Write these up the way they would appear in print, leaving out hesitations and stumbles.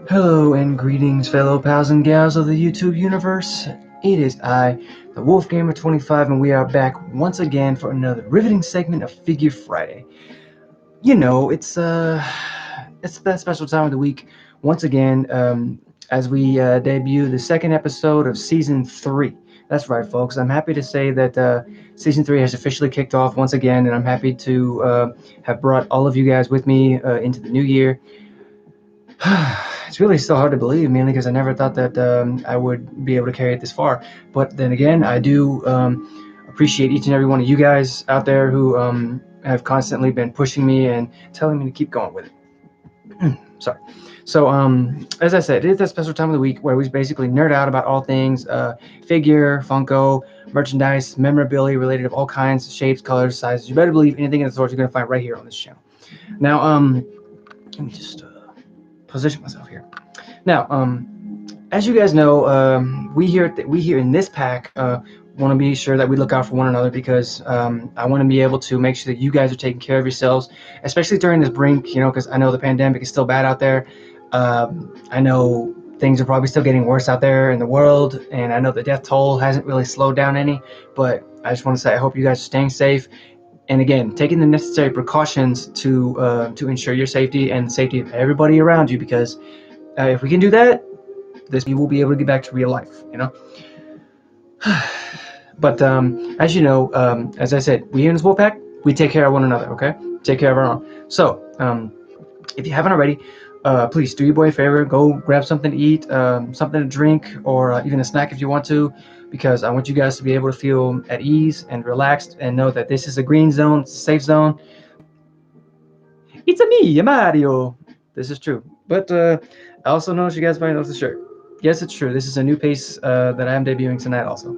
Hello and greetings, fellow pals and gals of the YouTube universe. It is I, the Wolf Gamer 25, and we are back once again for another riveting segment of Figure Friday. You know, it's that special time of the week once again as we debut the second episode of season 3. That's right, folks. I'm happy to say that season 3 has officially kicked off once again, and I'm happy to have brought all of you guys with me into the new year. It's really still hard to believe, mainly because I never thought that I would be able to carry it this far. But then again, I do appreciate each and every one of you guys out there who have constantly been pushing me and telling me to keep going with it. Sorry. So, as I said, it is that special time of the week where we basically nerd out about all things figure, Funko, merchandise, memorabilia related of all kinds, shapes, colors, sizes. You better believe anything of the sort you're going to find right here on this channel. Now, let me just position myself here. Now, as you guys know, we here in this pack want to be sure that we look out for one another because I want to be able to make sure that you guys are taking care of yourselves, especially during this brink. You know, because I know the pandemic is still bad out there. I know things are probably still getting worse out there in the world, and I know the death toll hasn't really slowed down any. But I just want to say I hope you guys are staying safe. And again, taking the necessary precautions to ensure your safety and the safety of everybody around you, because if we can do that, we will be able to get back to real life, you know. But as you know, as I said, we in this Wolfpack, we take care of one another, okay? Take care of our own. So, if you haven't already, please do your boy a favor, go grab something to eat, something to drink, or even a snack if you want to, because I want you guys to be able to feel at ease and relaxed and know that this is a green zone, safe zone. It's a me, Mario. This is true. But I also noticed you guys might notice the shirt. Yes, it's true. This is a new piece that I am debuting tonight also.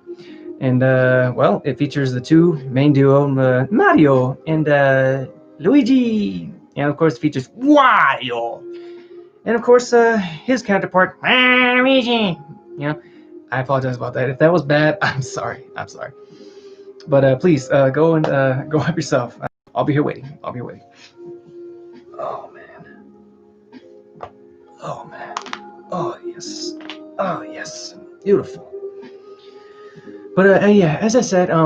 And, well, it features the two main duo, Mario and Luigi. And, of course, it features Wario. And, of course, his counterpart, Luigi. You know, I apologize about that. If that was bad, I'm sorry. I'm sorry. But please, go and go help yourself. I'll be here waiting. I'll be here waiting. Oh, man. Oh, man. Oh, yes. Oh, yes. Beautiful. But yeah, as I said, I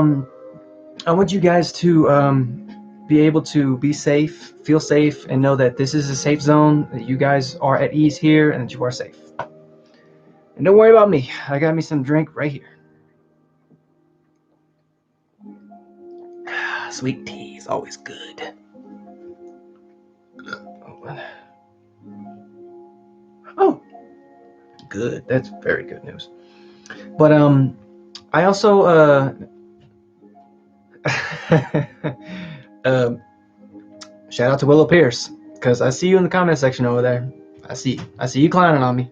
want you guys to be able to be safe, feel safe, and know that this is a safe zone, that you guys are at ease here, and that you are safe. And don't worry about me. I got me some drink right here. Sweet tea is always good. Oh, good. That's very good news. But I also shout out to Willow Pierce, because I see you in the comment section over there. I see you clowning on me.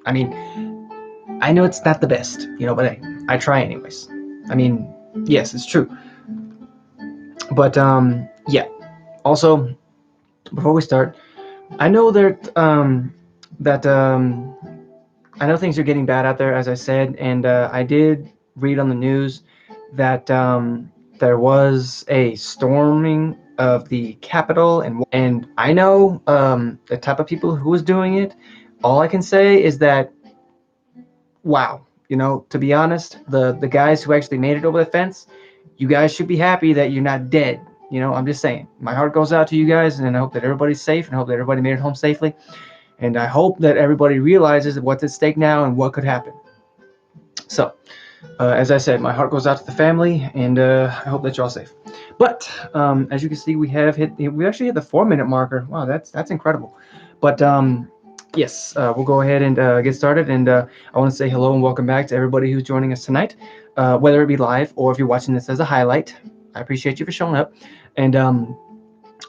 I mean, I know it's not the best, you know, but hey, I try anyways. I mean, yes, it's true. But yeah. Also, before we start, I know that I know things are getting bad out there, as I said, and I did read on the news that there was a storming of the Capitol, and I know the type of people who was doing it. All I can say is that, wow, you know, to be honest, the guys who actually made it over the fence, you guys should be happy that you're not dead. You know, I'm just saying, my heart goes out to you guys, and I hope that everybody's safe, and I hope that everybody made it home safely. And I hope that everybody realizes what's at stake now and what could happen. So, as I said, my heart goes out to the family, and I hope that you're all safe. But as you can see, we actually hit the 4-minute marker. Wow, that's incredible. But yes, we'll go ahead and get started. And I want to say hello and welcome back to everybody who's joining us tonight, whether it be live or if you're watching this as a highlight. I appreciate you for showing up, and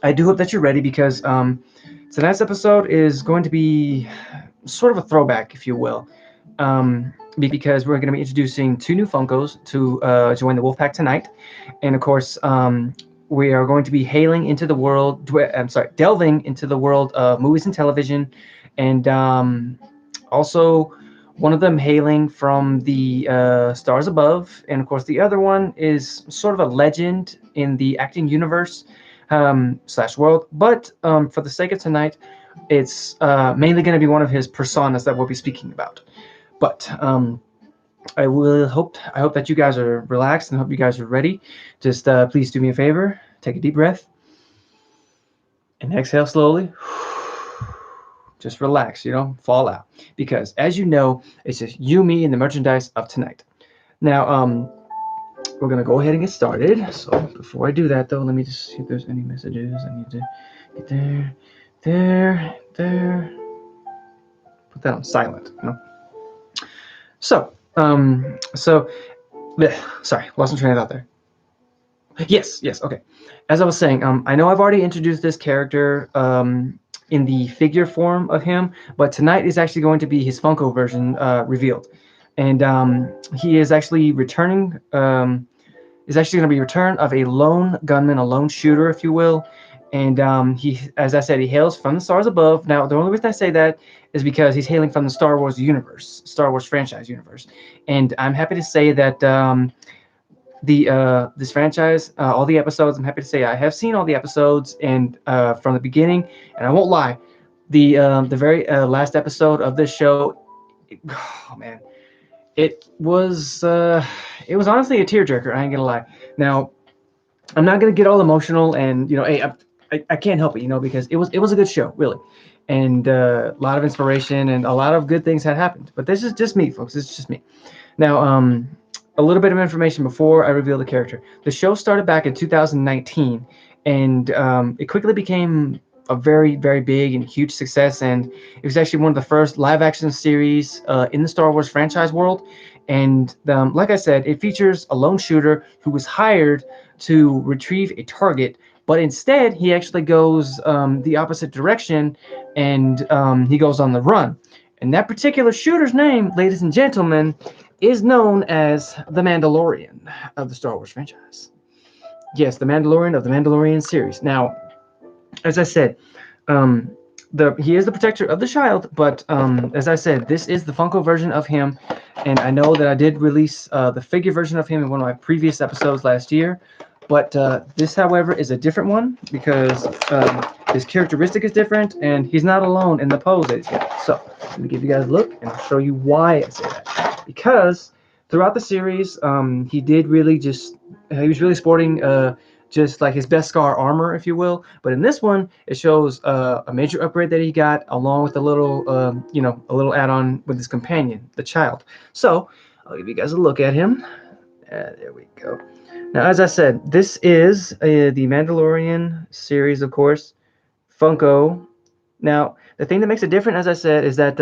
I do hope that you're ready, because tonight's episode is going to be sort of a throwback, if you will, because we're going to be introducing 2 new Funkos to join the Wolfpack tonight, and of course, we are going to be delving into the world of movies and television, and also one of them hailing from the stars above, and of course the other one is sort of a legend in the acting universe. slash world. But for the sake of tonight, it's mainly going to be one of his personas that we'll be speaking about. But I hope that you guys are relaxed and hope you guys are ready. Just please do me a favor, take a deep breath and exhale slowly. Just relax, fall out. Because as you know, it's just you, me, and the merchandise of tonight. Now, we're gonna go ahead and get started. So before I do that, though, let me just see if there's any messages. I need to get there. Put that on silent. So, sorry, lost my train of thought there. Yes, okay. As I was saying, I know I've already introduced this character in the figure form of him, but tonight is actually going to be his Funko version revealed, and he is actually returning. Is actually going to be return of a lone gunman, a lone shooter, if you will. And he, as I said, he hails from the stars above. Now, the only reason I say that is because he's hailing from the Star Wars universe, Star Wars franchise universe. And I'm happy to say that the this franchise, all the episodes, I'm happy to say I have seen all the episodes and from the beginning. And I won't lie, the very last episode of this show, oh man, it was honestly a tearjerker. I ain't gonna lie. Now, I'm not gonna get all emotional, and hey, I can't help it, because it was a good show, really, and a lot of inspiration and a lot of good things had happened. But this is just me, folks. This is just me. Now, a little bit of information before I reveal the character. The show started back in 2019, and it quickly became a very, very big and huge success. And it was actually one of the first live-action series in the Star Wars franchise world. And like I said, it features a lone shooter who was hired to retrieve a target, but instead he actually goes the opposite direction, and he goes on the run. And that particular shooter's name, ladies and gentlemen, is known as the Mandalorian of the Star Wars franchise. Yes, the Mandalorian of the Mandalorian series. Now, as I said, um, he is the protector of the child, but as I said, this is the Funko version of him, and I know that I did release the figure version of him in one of my previous episodes last year, but this, however, is a different one because his characteristic is different, and he's not alone in the pose that he's got. So let me give you guys a look, and I'll show you why I say that. Because throughout the series, he did really just he was really sporting just like his Beskar armor, if you will. But in this one, it shows a major upgrade that he got, along with a little, a little add-on with his companion, the child. So I'll give you guys a look at him. There we go. Now, as I said, this is the Mandalorian series, of course, Funko. Now, the thing that makes it different, as I said, is that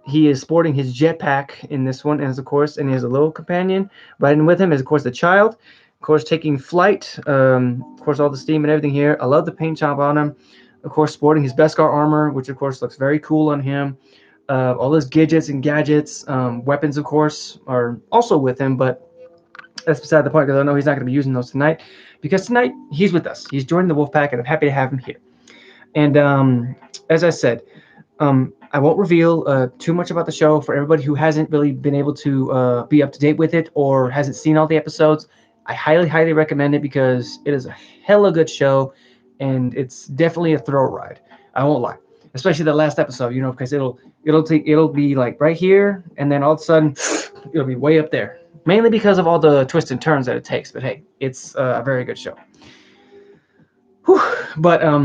he is sporting his jetpack in this one, as of course, and he has a little companion riding with him, is of course the child. Of course, taking flight. Of course, all the steam and everything here. I love the paint job on him. Of course, sporting his Beskar armor, which of course looks very cool on him. All those gadgets and gadgets, weapons, of course, are also with him, but that's beside the point because I know he's not going to be using those tonight. Because tonight he's with us. He's joining the Wolfpack, and I'm happy to have him here. And as I said, I won't reveal too much about the show for everybody who hasn't really been able to be up to date with it or hasn't seen all the episodes. I highly, highly recommend it because it is a hella good show, and it's definitely a thrill ride. I won't lie, especially the last episode, because it'll be like right here, and then all of a sudden it'll be way up there. Mainly because of all the twists and turns that it takes. But hey, it's a very good show. Whew. But a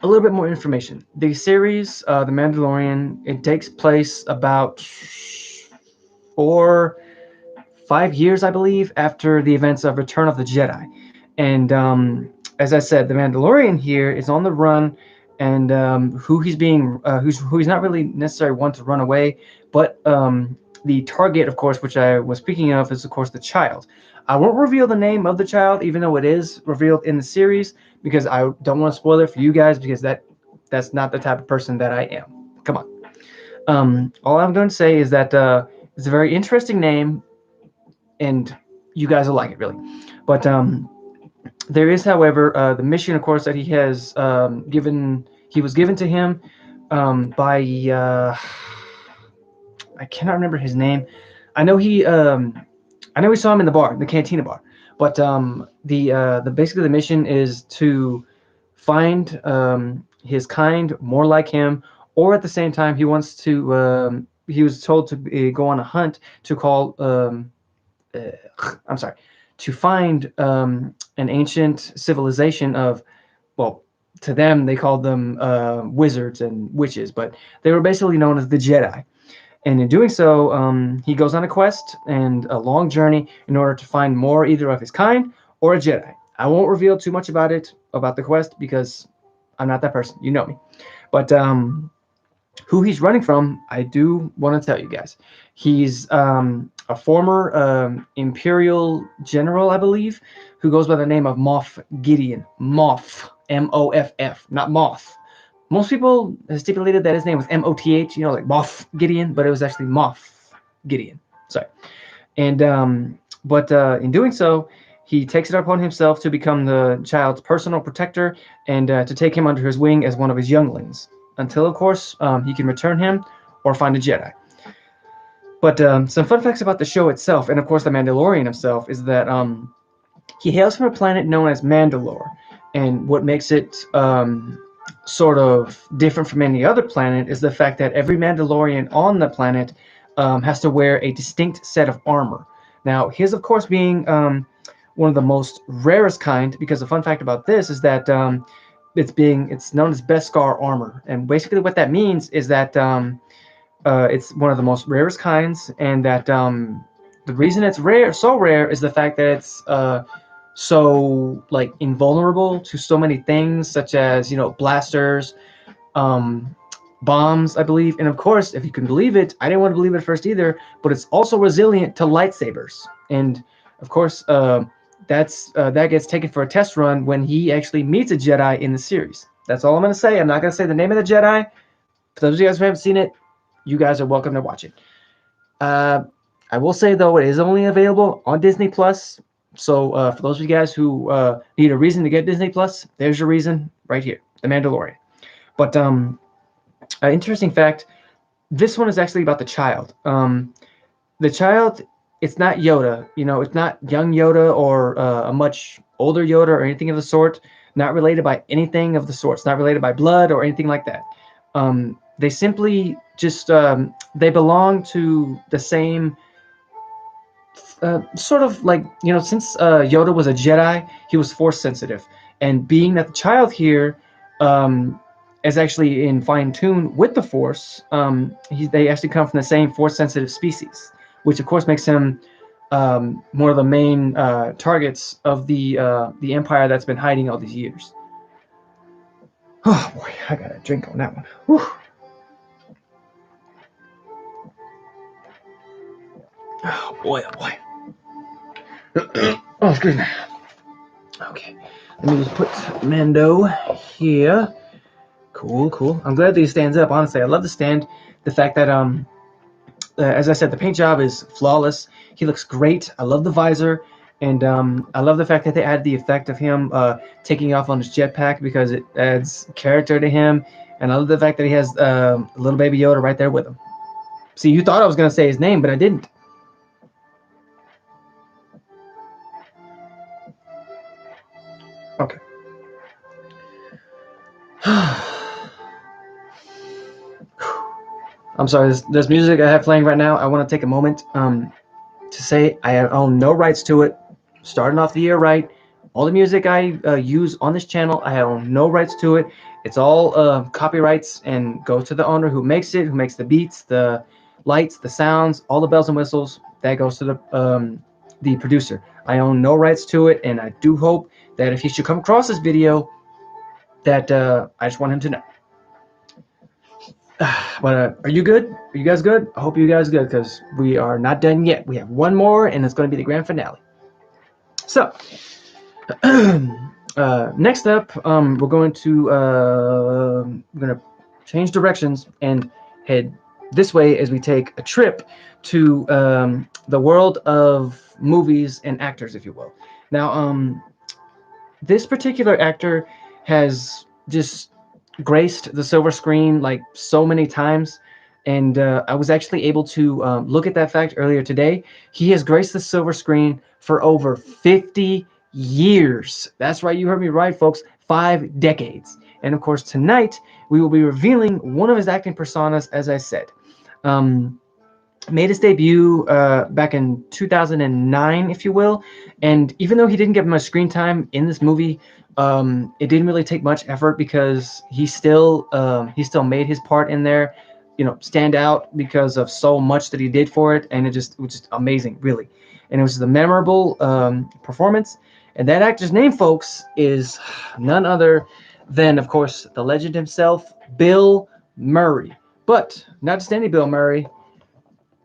little bit more information. The series, The Mandalorian, it takes place about 5 years, I believe, after the events of Return of the Jedi. And as I said, the Mandalorian here is on the run, and who he's not really necessarily one to run away, but the target, of course, which I was speaking of, is of course the child. I won't reveal the name of the child, even though it is revealed in the series, because I don't want to spoil it for you guys, because that's not the type of person that I am. Come on. All I'm going to say is that it's a very interesting name, and you guys will like it, really. But there is, however, the mission, of course, that he has was given to him by I cannot remember his name. I know he saw him in the bar, the cantina bar. But the basically the mission is to find his kind more like him, or at the same time he wants to. He was told to go on a hunt to call. I'm sorry, to find an ancient civilization of, well, to them they called them wizards and witches, but they were basically known as the Jedi. And in doing so, he goes on a quest and a long journey in order to find more either of his kind or a Jedi. I won't reveal too much about it, about the quest, because I'm not that person. You know me. But who he's running from, I do want to tell you guys. He's a former Imperial general, I believe, who goes by the name of Moff Gideon. Moff, Moff, not Moth. Most people stipulated that his name was Moth, like Moff Gideon, but it was actually Moff Gideon. Sorry. And but in doing so, he takes it upon himself to become the child's personal protector and to take him under his wing as one of his younglings, until, of course, he can return him or find a Jedi. But some fun facts about the show itself, and of course the Mandalorian himself, is that he hails from a planet known as Mandalore, and what makes it sort of different from any other planet is the fact that every Mandalorian on the planet has to wear a distinct set of armor. Now, his, of course, being one of the most rarest kind, because the fun fact about this is that it's known as Beskar armor, and basically what that means is that it's one of the most rarest kinds, and that the reason it's rare, so rare, is the fact that it's so like invulnerable to so many things, such as blasters, um, bombs, I believe, and of course, if you can believe it, I didn't want to believe it at first either, but it's also resilient to lightsabers, and of course, that gets taken for a test run when he actually meets a Jedi in the series. That's all I'm going to say. I'm not going to say the name of the Jedi. For those of you guys who haven't seen it, you guys are welcome to watch it. I will say though, it is only available on Disney Plus. So for those of you guys who need a reason to get Disney Plus, there's your reason right here, The Mandalorian. But interesting fact, this one is actually about the child. The child, it's not Yoda. It's not young Yoda or a much older Yoda or anything of the sort. Not related by anything of the sort. It's not related by blood or anything like that. They simply just they belong to the same sort of like, since Yoda was a Jedi, he was force sensitive, and being that the child here is actually in fine tune with the force, they actually come from the same force sensitive species, which of course makes him one of the main targets of the Empire that's been hiding all these years. Oh boy, I got a drink on that one. Whew. Oh boy, oh boy. Oh, excuse me. Okay, let me just put Mando here. Cool. I'm glad that he stands up. Honestly, I love the stand. The fact that as I said, the paint job is flawless. He looks great. I love the visor, and I love the fact that they added the effect of him taking off on his jetpack, because it adds character to him. And I love the fact that he has little baby Yoda right there with him. See, you thought I was gonna say his name, but I didn't. Okay. I'm sorry, there's music I have playing right now. I want to take a moment to say I own no rights to it. Starting off the year right, all the music I use on this channel, I own no rights to it. It's all copyrights and goes to the owner who makes it, who makes the beats, the lights, the sounds, all the bells and whistles. That goes to the producer. I own no rights to it, and I do hope that if he should come across this video, that I just want him to know. But are you good? Are you guys good? I hope you guys are good, because we are not done yet. We have one more, and it's going to be the grand finale. So, next up, we're going to change directions and head this way as we take a trip to the world of movies and actors, if you will. Now, this particular actor has just graced the silver screen like so many times. And I was actually able to look at that fact earlier today. He has graced the silver screen for over 50 years. That's right, you heard me right, folks. 5 decades. And of course, tonight we will be revealing one of his acting personas, as I said. Um, Made his debut back in 2009, if you will. And even though he didn't get much screen time in this movie, it didn't really take much effort because he still made his part in there, stand out because of so much that he did for it, and it was just amazing, really. And it was just a memorable performance. And that actor's name, folks, is none other than, of course, the legend himself, Bill Murray. But not just any Bill Murray.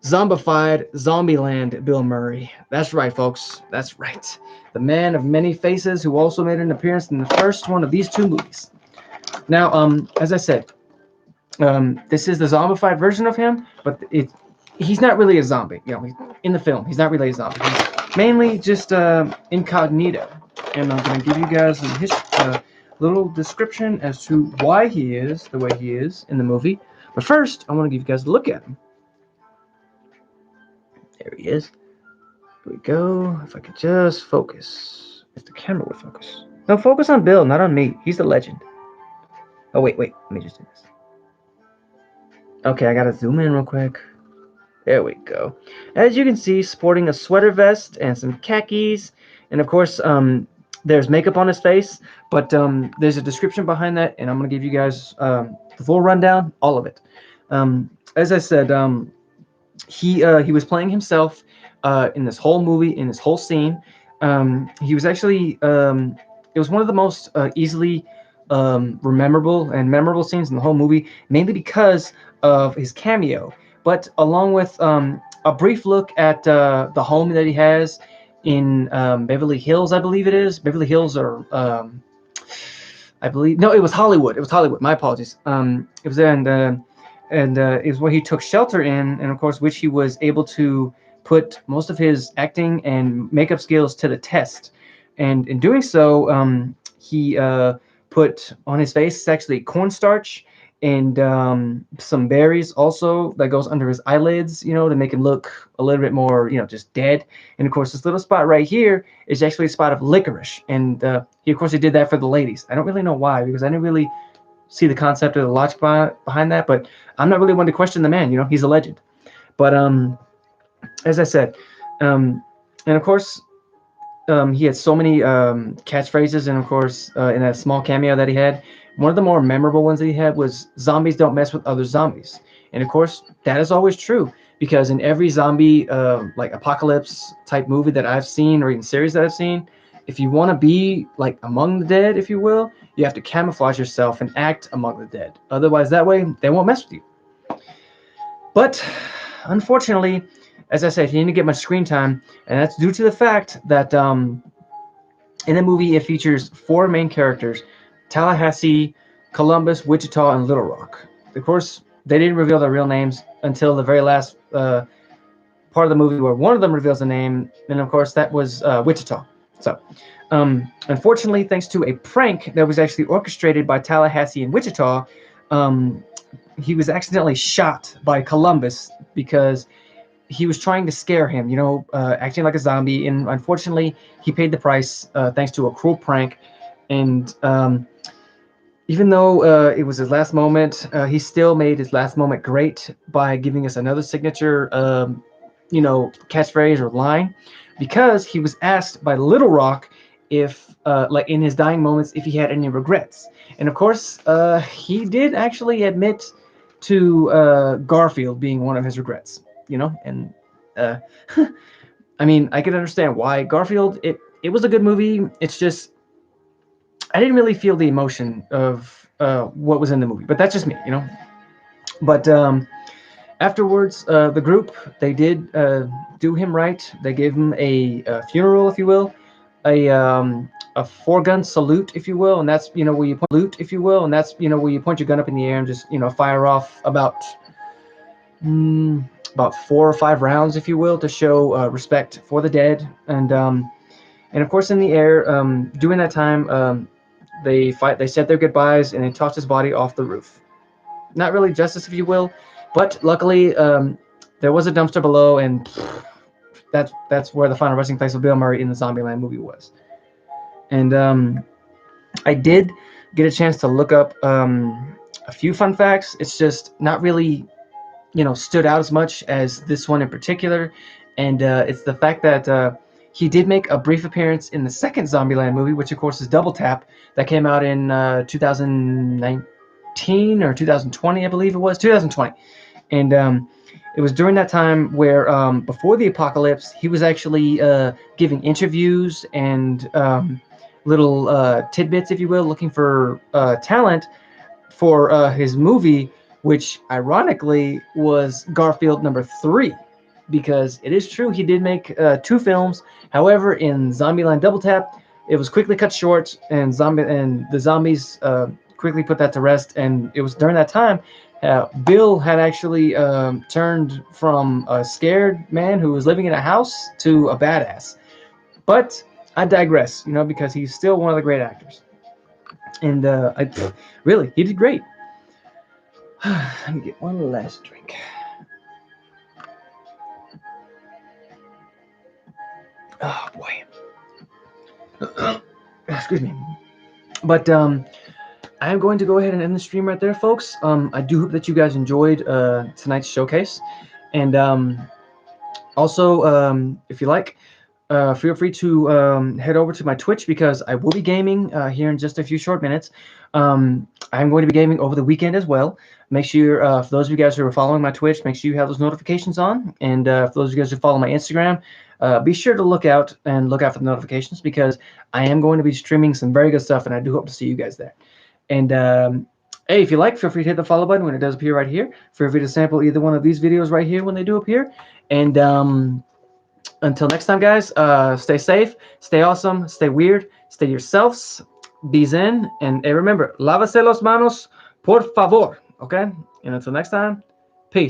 Zombified Zombieland Bill Murray. That's right, folks. That's right. The man of many faces who also made an appearance in the first one of these 2 movies. Now, as I said, this is the zombified version of him, but he's not really a zombie. In the film, he's not really a zombie. He's mainly just incognito. And I'm going to give you guys a little description as to why he is the way he is in the movie. But first, I want to give you guys a look at him. There he is. Here we go. If I could just focus. If the camera would focus. No, focus on Bill, not on me. He's the legend. Oh, wait. Let me just do this. Okay, I gotta zoom in real quick. There we go. As you can see, sporting a sweater vest and some khakis. And of course, there's makeup on his face. But there's a description behind that. And I'm going to give you guys the full rundown. All of it. As I said, he was playing himself in this whole movie, in this whole scene. He was actually it was one of the most easily memorable scenes in the whole movie, mainly because of his cameo, but along with a brief look at the home that he has in Beverly Hills, I believe it is. Beverly Hills, or I believe, no, it was Hollywood. It was Hollywood. My apologies. It was there, and is where he took shelter in, and of course, which he was able to put most of his acting and makeup skills to the test. And in doing so, he put on his face actually cornstarch and some berries also that goes under his eyelids, to make him look a little bit more, just dead. And of course, this little spot right here is actually a spot of licorice, and he did that for the ladies. I don't really know why, because I didn't really see the concept or the logic behind that, but I'm not really one to question the man. He's a legend. But as I said, and of course, he had so many catchphrases, and of course, in that small cameo that he had, one of the more memorable ones that he had was "Zombies don't mess with other zombies," and of course, that is always true, because in every zombie like apocalypse type movie that I've seen, or even series that I've seen, if you want to be like among the dead, if you will, you have to camouflage yourself and act among the dead. Otherwise, that way they won't mess with you. But unfortunately, as I said, he didn't get much screen time, and that's due to the fact that in the movie it features 4 main characters: Tallahassee, Columbus, Wichita, and Little Rock. Of course, they didn't reveal their real names until the very last part of the movie, where one of them reveals the name, and of course that was Wichita. So, unfortunately, thanks to a prank that was actually orchestrated by Tallahassee and Wichita, he was accidentally shot by Columbus because he was trying to scare him, acting like a zombie, and unfortunately, he paid the price thanks to a cruel prank. And even though it was his last moment, he still made his last moment great by giving us another signature, catchphrase or line, because he was asked by Little Rock if, like in his dying moments, if he had any regrets. And of course, he did actually admit to Garfield being one of his regrets. And I mean, I can understand why. Garfield, it was a good movie. It's just I didn't really feel the emotion of what was in the movie, but that's just me. But afterwards, the group, they did do him right. They gave him a funeral, if you will, a 4-gun salute, if you will, and that's where you point salute, if you will, and that's where you point your gun up in the air and just fire off about 4 or 5 rounds, if you will, to show respect for the dead. And of course, in the air, during that time, they said their goodbyes and they tossed his body off the roof. Not really justice, if you will, But luckily, there was a dumpster below, and that's where the final resting place of Bill Murray in the Zombieland movie was. And I did get a chance to look up a few fun facts. It's just not really, stood out as much as this one in particular, and it's the fact that he did make a brief appearance in the second Zombieland movie, which of course is Double Tap, that came out in 2019 or 2020, I believe it was 2020, and it was during that time where before the apocalypse, he was actually giving interviews and little tidbits, if you will, looking for talent for his movie, which ironically was Garfield number 3, because it is true he did make 2 films. However, in Zombieland Double Tap, it was quickly cut short, and the zombies quickly put that to rest. And it was during that time Bill had actually turned from a scared man who was living in a house to a badass. But I digress, because he's still one of the great actors. And really, he did great. Let me get one last drink. Oh boy. Excuse me. But I am going to go ahead and end the stream right there, folks. I do hope that you guys enjoyed tonight's showcase. And also, if you like, feel free to head over to my Twitch, because I will be gaming here in just a few short minutes. I'm going to be gaming over the weekend as well. Make sure, for those of you guys who are following my Twitch, make sure you have those notifications on. And for those of you guys who follow my Instagram, be sure to look out for the notifications, because I am going to be streaming some very good stuff, and I do hope to see you guys there. And hey, if you like, feel free to hit the follow button when it does appear right here. Feel free to sample either one of these videos right here when they do appear. And until next time, guys, stay safe, stay awesome, stay weird, stay yourselves, be zen, and remember, lávase las manos, por favor, okay? And until next time,